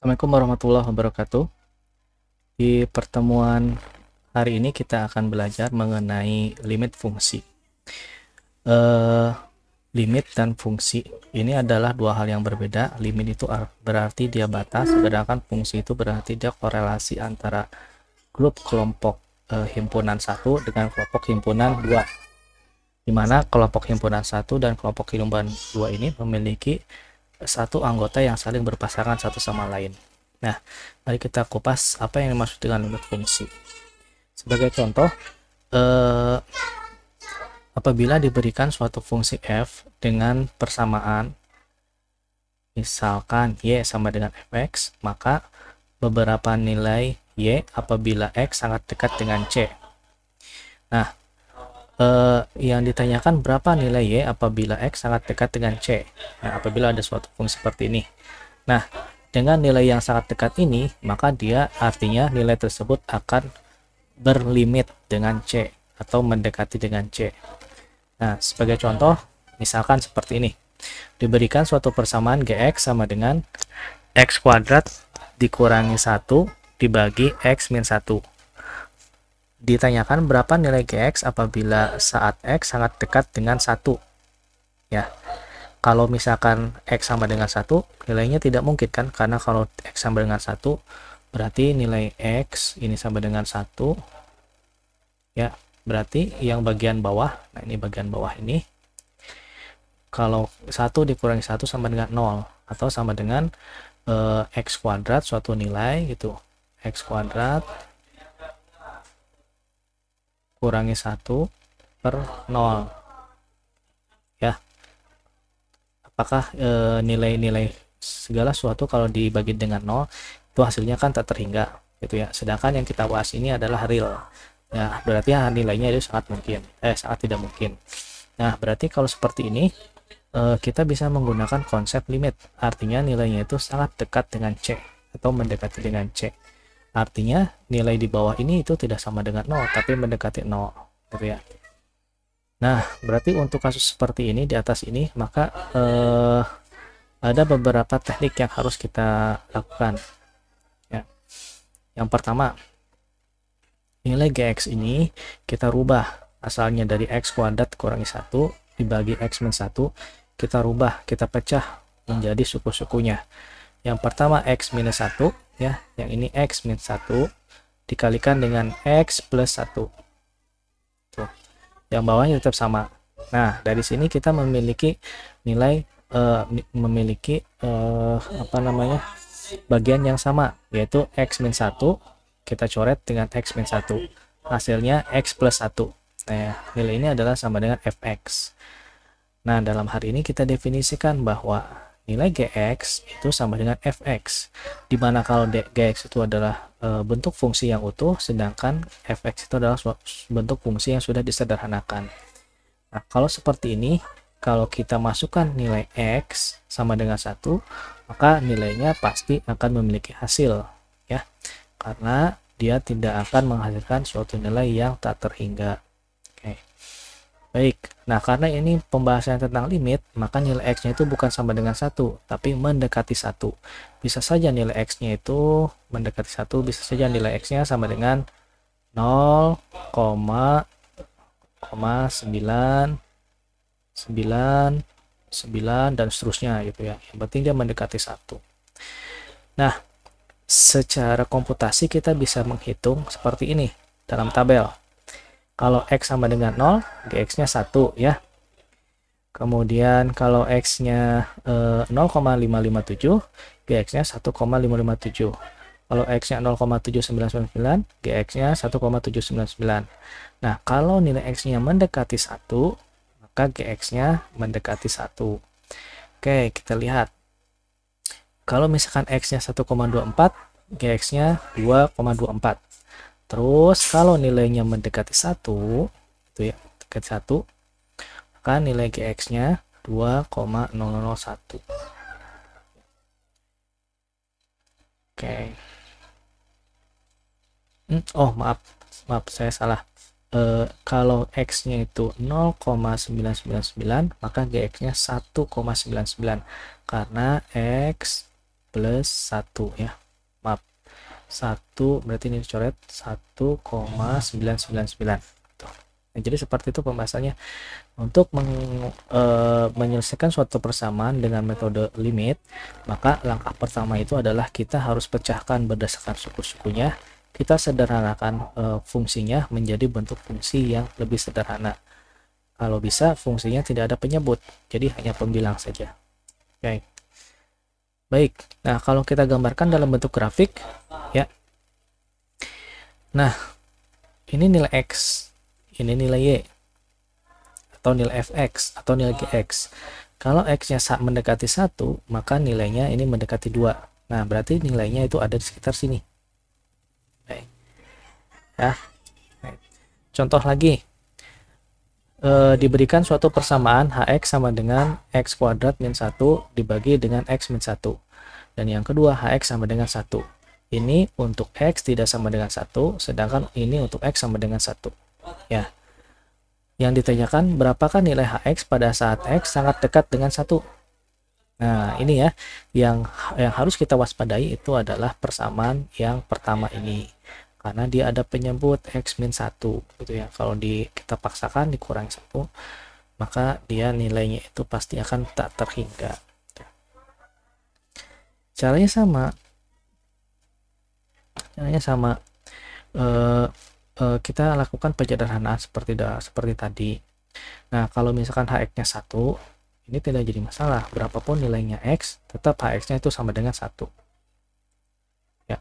Assalamualaikum warahmatullahi wabarakatuh. Di pertemuan hari ini kita akan belajar mengenai limit fungsi. Eh, Limit dan fungsi ini adalah dua hal yang berbeda. Limit itu berarti dia batas, sedangkan fungsi itu berarti dia korelasi antara grup kelompok himpunan 1 dengan kelompok himpunan 2. Di mana kelompok himpunan 1 dan kelompok himpunan 2 ini memiliki satu anggota yang saling berpasangan satu sama lain. Nah, mari kita kupas apa yang dimaksud dengan limit fungsi. Sebagai contoh, apabila diberikan suatu fungsi f dengan persamaan, misalkan y sama dengan fx, maka beberapa nilai y apabila x sangat dekat dengan c. Nah, yang ditanyakan berapa nilai y apabila x sangat dekat dengan c. Nah, apabila ada suatu fungsi seperti ini. Nah, dengan nilai yang sangat dekat ini, maka dia artinya nilai tersebut akan berlimit dengan c atau mendekati dengan c. Nah, sebagai contoh, misalkan seperti ini. Diberikan suatu persamaan gx sama dengan x kuadrat dikurangi 1 dibagi x min 1. Ditanyakan berapa nilai gx apabila saat x sangat dekat dengan 1. Ya. Kalau misalkan x sama dengan 1, nilainya tidak mungkin kan? Karena kalau x sama dengan 1, berarti nilai x ini sama dengan 1. Ya, berarti yang bagian bawah, nah ini bagian bawah ini, kalau 1 dikurangi 1 sama dengan 0, atau sama dengan x kuadrat suatu nilai gitu. X kuadrat kurangi 1 per 0. Ya. Apakah nilai-nilai segala sesuatu kalau dibagi dengan 0 itu hasilnya kan tak terhingga gitu ya. Sedangkan yang kita bahas ini adalah real. Ya, berarti nilainya itu sangat mungkin, sangat tidak mungkin. Nah, berarti kalau seperti ini kita bisa menggunakan konsep limit. Artinya nilainya itu sangat dekat dengan c atau mendekati dengan c. Artinya nilai di bawah ini itu tidak sama dengan 0 tapi mendekati 0 gitu ya. Nah, berarti untuk kasus seperti ini di atas ini, maka ada beberapa teknik yang harus kita lakukan. Ya. Yang pertama, nilai gx ini kita rubah asalnya dari x kuadrat kurangi 1 dibagi x min 1, kita rubah, kita pecah menjadi suku-sukunya. Yang pertama x minus 1, ya, yang ini x min 1 dikalikan dengan x plus 1. Tuh. Yang bawahnya tetap sama. Nah, dari sini kita memiliki nilai bagian yang sama, yaitu x min 1 kita coret dengan x min 1, hasilnya x plus 1. Nah, nilai ini adalah sama dengan fx. Nah, dalam hari ini kita definisikan bahwa nilai gx itu sama dengan fx, dimana kalau gx itu adalah bentuk fungsi yang utuh, sedangkan fx itu adalah bentuk fungsi yang sudah disederhanakan. Nah, kalau seperti ini, kalau kita masukkan nilai x sama dengan 1, maka nilainya pasti akan memiliki hasil, ya, karena dia tidak akan menghasilkan suatu nilai yang tak terhingga. Oke. Baik, nah karena ini pembahasan tentang limit, maka nilai x-nya itu bukan sama dengan 1, tapi mendekati 1. Bisa saja nilai x-nya itu mendekati 1, bisa saja nilai x-nya sama dengan 0,999 dan seterusnya gitu ya. Yang penting dia mendekati 1. Nah, secara komputasi kita bisa menghitung seperti ini dalam tabel. Kalau x sama dengan 0, gx-nya 1 ya. Kemudian kalau x-nya 0,557, gx-nya 1,557. Kalau x-nya 0,7999, gx-nya 1,799. Nah, kalau nilai x-nya mendekati 1, maka gx-nya mendekati 1. Oke, kita lihat. Kalau misalkan x-nya 1,24, gx-nya 2,24. Terus kalau nilainya mendekati 1, itu ya, mendekati 1, maka nilai gx-nya 2,001. Oke. Oh, maaf, saya salah. Kalau x-nya itu 0,999, maka gx-nya 1,99 karena x plus 1 ya. Maaf. 1 berarti ini dicoret 1,999. Nah, jadi seperti itu pembahasannya. Untuk menyelesaikan suatu persamaan dengan metode limit, maka langkah pertama itu adalah kita harus pecahkan berdasarkan suku-sukunya. Kita sederhanakan fungsinya menjadi bentuk fungsi yang lebih sederhana. Kalau bisa fungsinya tidak ada penyebut, jadi hanya pembilang saja. Oke. Baik. Nah, kalau kita gambarkan dalam bentuk grafik ya. Nah, ini nilai X, ini nilai Y, atau nilai Fx, atau nilai Gx. Kalau X-nya mendekati 1, maka nilainya ini mendekati 2. Nah, berarti nilainya itu ada di sekitar sini. Baik. Ya. Baik. Contoh lagi. Diberikan suatu persamaan Hx sama dengan X kuadrat min 1 dibagi dengan X min 1. Dan yang kedua, Hx sama dengan 1. Ini untuk X tidak sama dengan 1, sedangkan ini untuk X sama dengan 1. Ya. Yang ditanyakan berapakah nilai Hx pada saat X sangat dekat dengan 1. Nah, ini ya, yang harus kita waspadai itu adalah persamaan yang pertama ini. Karena dia ada penyebut X min 1 gitu ya. Kalau kita paksakan dikurangi 1, maka dia nilainya itu pasti akan tak terhingga. Caranya sama. Kita lakukan penyederhanaan seperti tadi. Nah, kalau misalkan Hx-nya 1, ini tidak jadi masalah. Berapapun nilainya X, tetap Hx-nya itu sama dengan 1. Ya.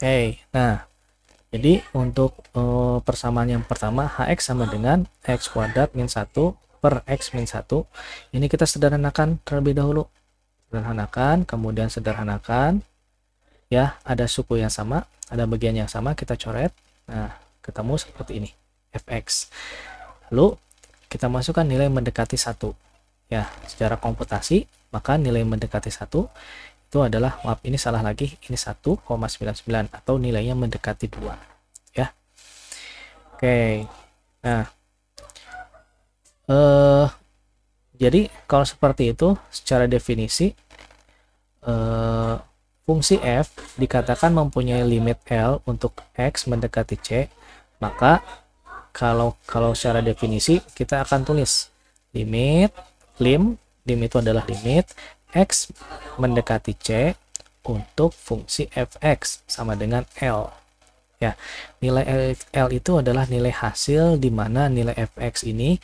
Oke, nah, jadi untuk persamaan yang pertama, Hx sama dengan X kuadrat min 1 per X min 1. Ini kita sederhanakan terlebih dahulu. Sederhanakan, kemudian sederhanakan. Ya, ada suku yang sama, ada bagian yang sama, kita coret. Nah, ketemu seperti ini, Fx. Lalu, kita masukkan nilai mendekati 1. Ya, secara komputasi, maka nilai mendekati 1 itu adalah, maaf ini salah lagi, ini 1,99 atau nilainya mendekati 2. Ya. Oke. Nah, jadi kalau seperti itu, secara definisi, fungsi f dikatakan mempunyai limit L untuk X mendekati C, maka kalau secara definisi kita akan tulis lim itu adalah limit X mendekati C untuk fungsi fx sama dengan L. Ya, nilai L itu adalah nilai hasil di mana nilai fx ini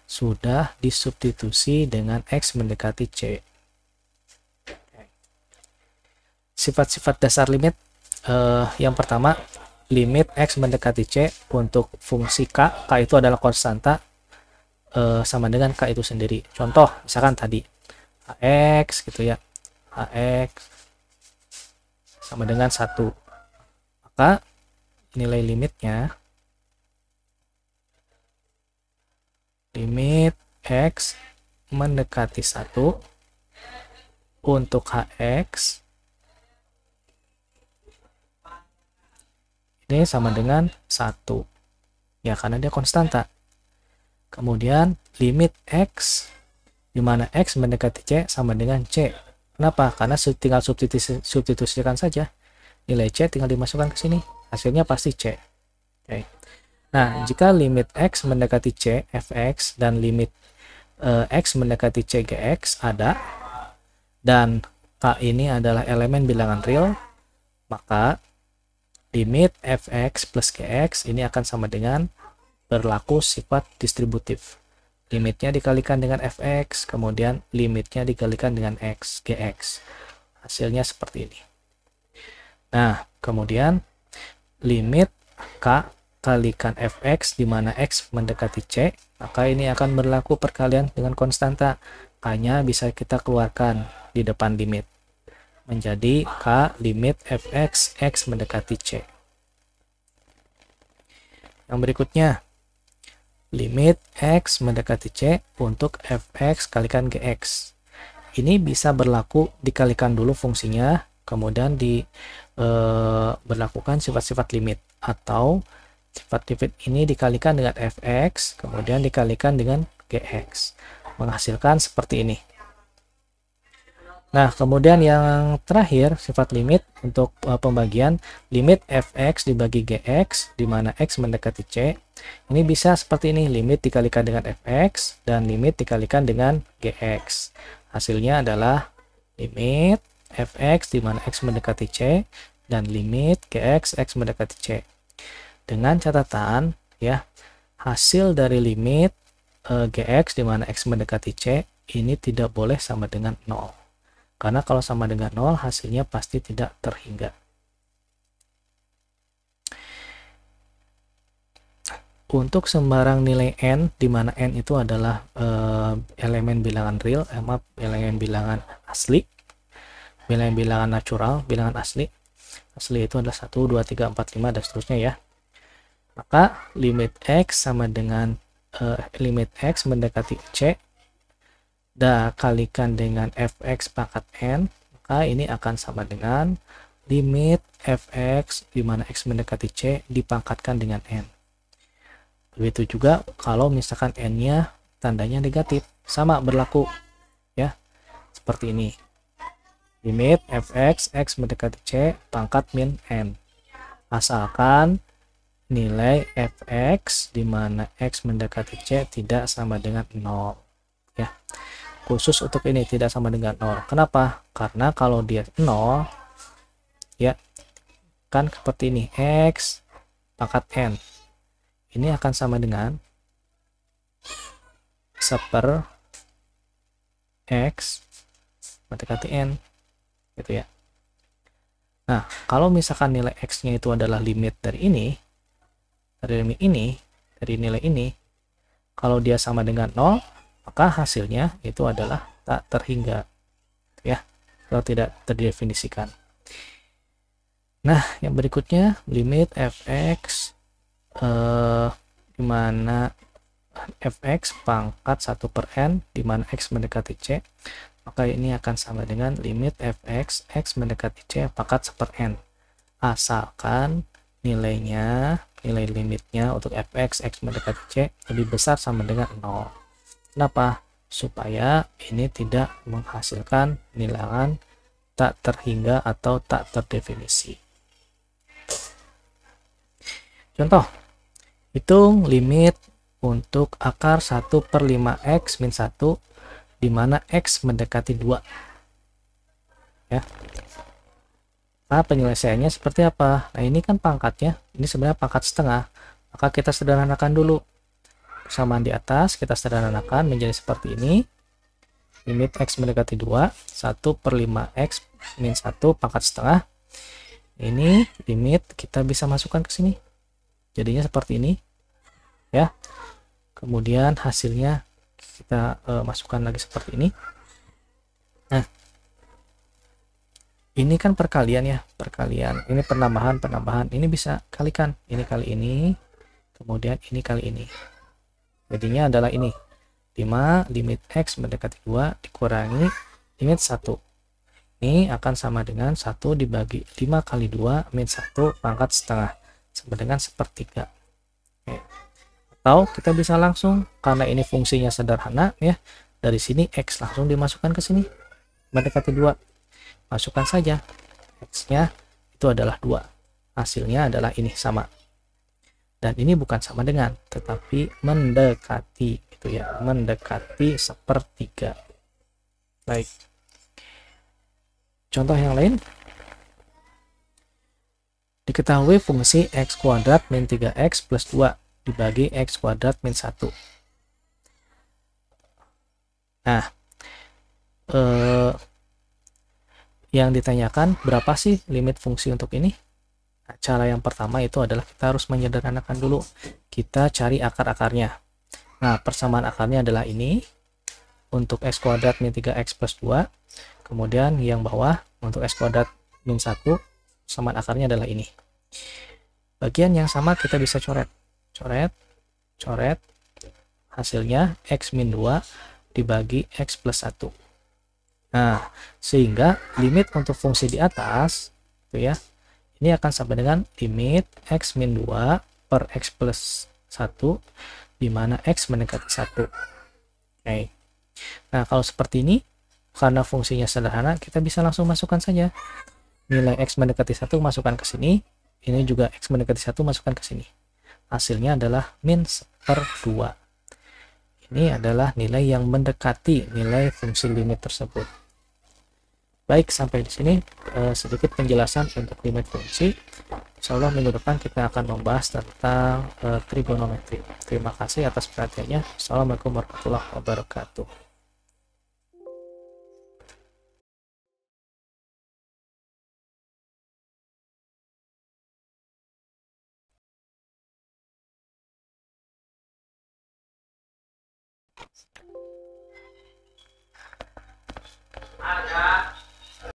sudah disubstitusi dengan X mendekati C. Sifat-sifat dasar limit, yang pertama, limit X mendekati C untuk fungsi K itu adalah konstanta, sama dengan K itu sendiri. Contoh, misalkan tadi, Hx gitu ya, Hx sama dengan 1. Maka nilai limitnya, limit X mendekati 1 untuk Hx ini sama dengan 1. Ya, karena dia konstanta. Kemudian limit X di mana X mendekati C sama dengan C. Kenapa? Karena tinggal substitusikan saja. Nilai C tinggal dimasukkan ke sini. Hasilnya pasti C. Oke. Nah, jika limit X mendekati C, Fx, dan limit X mendekati C, Gx ada, dan K ini adalah elemen bilangan real, maka limit fx plus gx ini akan sama dengan berlaku sifat distributif. Limitnya dikalikan dengan fx, kemudian limitnya dikalikan dengan x, gx. Hasilnya seperti ini. Nah, kemudian limit k kalikan fx di mana x mendekati c, maka ini akan berlaku perkalian dengan konstanta. K-nya bisa kita keluarkan di depan limit. Menjadi K limit fx x mendekati C. Yang berikutnya, limit x mendekati C untuk fx kalikan gx. Ini bisa berlaku dikalikan dulu fungsinya, kemudian berlakukan sifat-sifat limit, atau sifat limit ini dikalikan dengan fx, kemudian dikalikan dengan gx. Menghasilkan seperti ini. Nah, kemudian yang terakhir, sifat limit untuk pembagian limit fx dibagi gx, di mana x mendekati c. Ini bisa seperti ini, limit dikalikan dengan fx dan limit dikalikan dengan gx. Hasilnya adalah limit fx di mana x mendekati c dan limit gx x mendekati c. Dengan catatan ya, hasil dari limit gx di mana x mendekati c ini tidak boleh sama dengan 0. Karena kalau sama dengan 0, hasilnya pasti tidak terhingga. Untuk sembarang nilai n, di mana n itu adalah elemen bilangan real, elemen bilangan asli, bilangan natural, bilangan asli. Asli itu adalah 1, 2, 3, 4, 5, dan seterusnya ya. Maka limit x sama dengan limit x mendekati c, kalikan dengan fx pangkat n, maka ini akan sama dengan limit fx di mana x mendekati c dipangkatkan dengan n. Begitu juga kalau misalkan n-nya tandanya negatif, sama berlaku ya, seperti ini. Limit fx x mendekati c pangkat min n. Asalkan nilai fx di mana x mendekati c tidak sama dengan 0 ya. Khusus untuk ini tidak sama dengan 0. Kenapa? Karena kalau dia 0 ya kan seperti ini, x pangkat n ini akan sama dengan 1/x mendekati n gitu ya. Nah, kalau misalkan nilai x-nya itu adalah limit dari ini, dari nilai ini, kalau dia sama dengan 0, maka hasilnya itu adalah tak terhingga ya, atau tidak terdefinisikan. Nah, yang berikutnya limit fx di mana fx pangkat 1/n di mana x mendekati c, maka ini akan sama dengan limit fx x mendekati c pangkat 1/n, asalkan nilai limitnya untuk fx x mendekati c lebih besar sama dengan 0. Kenapa? Supaya ini tidak menghasilkan bilangan tak terhingga atau tak terdefinisi. Contoh, hitung limit untuk akar 1/5x min 1 di mana x mendekati 2 ya. Nah, penyelesaiannya seperti apa? Nah, ini kan pangkatnya, ini sebenarnya pangkat setengah, maka kita sederhanakan dulu. Persamaan di atas kita sederhanakan menjadi seperti ini. Limit x mendekati 2, 1/5x min 1 pangkat setengah. Ini limit kita bisa masukkan ke sini. Jadinya seperti ini. Ya. Kemudian hasilnya kita masukkan lagi seperti ini. Nah, ini kan perkalian ya, perkalian. Ini penambahan. Ini bisa kalikan. Ini kali ini, kemudian ini kali ini. Jadinya adalah ini 5 limit x mendekati 2 dikurangi limit 1. Ini akan sama dengan 1 dibagi 5 kali 2 min 1 pangkat setengah sama dengan 1/3. Oke. Atau kita bisa langsung, karena ini fungsinya sederhana ya, dari sini x langsung dimasukkan ke sini mendekati 2. Masukkan saja x-nya itu adalah 2. Hasilnya adalah ini sama. Dan ini bukan sama dengan, tetapi mendekati gitu ya, mendekati 1/3. Baik. Contoh yang lain. Diketahui fungsi x kuadrat min 3x plus 2 dibagi x kuadrat min 1. Nah, yang ditanyakan berapa sih limit fungsi untuk ini? Nah, cara yang pertama itu adalah kita harus menyederhanakan dulu. Kita cari akar-akarnya. Nah, persamaan akarnya adalah ini. Untuk x kuadrat min 3x plus 2. Kemudian yang bawah untuk x kuadrat min 1. Persamaan akarnya adalah ini. Bagian yang sama kita bisa coret. Coret. Hasilnya x min 2 dibagi x plus 1. Nah, sehingga limit untuk fungsi di atas itu ya, ini akan sama dengan limit x min 2 per x plus 1 di mana x mendekati 1. Oke. Nah, kalau seperti ini karena fungsinya sederhana, kita bisa langsung masukkan saja. Nilai X mendekati 1 masukkan ke sini. Ini juga X mendekati 1 masukkan ke sini. Hasilnya adalah min per 2. Ini adalah nilai yang mendekati nilai fungsi limit tersebut. Baik, sampai di sini sedikit penjelasan untuk limit fungsi. Insya Allah minggu depan kita akan membahas tentang trigonometri. Terima kasih atas perhatiannya. Assalamualaikum warahmatullahi wabarakatuh.